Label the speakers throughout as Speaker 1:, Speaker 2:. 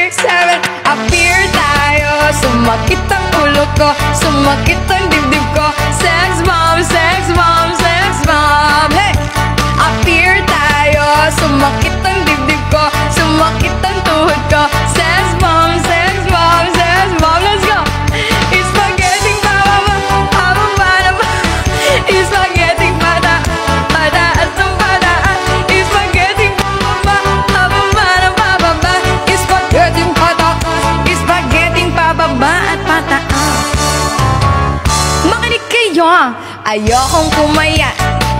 Speaker 1: 6, 7. Appear tayo. Sumakit ang ulo ko, sumakit ang dibdib ko. Sex bomb, sex bomb, sex bomb. Hey! Appear tayo. Sumakit ang dibdib ko, sumakit ang tuhod ko. Sex bomb, sex bomb, sex bomb. Let's go! It's spaghetti pababa, pababa naman. It's spaghetti pataas ng pataas. It's spaghetti pababa, pababa na pababa. It's spaghetti pataas, it's spaghetti pababa at pataas. Makinig kayo, ayokong pumaya,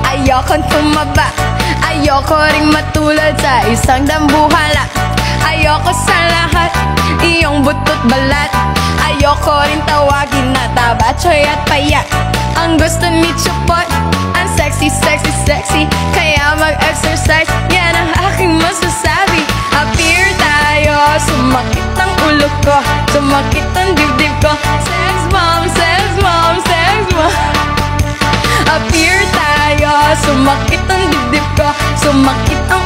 Speaker 1: ayokong tumaba, ayoko ring matulad sa isang dambuhala. Ayoko sa lahat, iyong butot balat. Ayoko rin tawagin na tabatsoy at payat. Ang gusto ni Chupot, ang sexy, sexy, sexy. Kaya mag-exercise, yan ang aking masasabi. Appear tayo, sumakit ang ulo ko, sumakit ang dibdib ko. Sex bomb, sex bomb, sex bomb. Appear tayo, sumakit ang dibdib ko, sumakit ang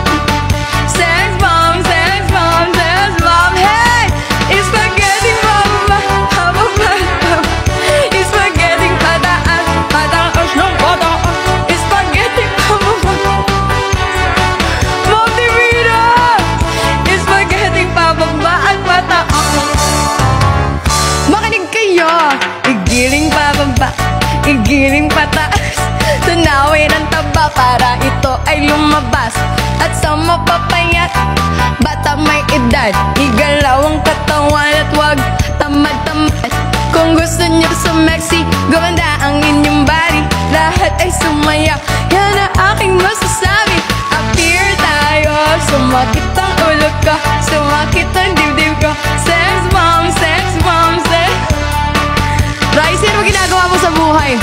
Speaker 1: sex bomb, sex bomb, sex bomb. Hey! It's spaghetti pababa, pababa, pababa. It's spaghetti pataas, pataas ng pataas. It's spaghetti pababa. Motivida! It's spaghetti pababa at pataas. Makinig kayo, igiling pababa, igiling pataas. Tunawin ang taba para ito ay lumabas. At sa mapapayat, bata may edad, igalaw ang katawan at wag tamad-tamad. Kung gusto nyo sumexy, gumanda ang inyong body. Lahat ay sumaya, yan ang aking masasabi. Appear tayo, sumakit ang ulo ko, sumakit ang dibdib ko. Sex bomb, sex bomb, sex. Raisen, ano ginagawa mo sa buhay?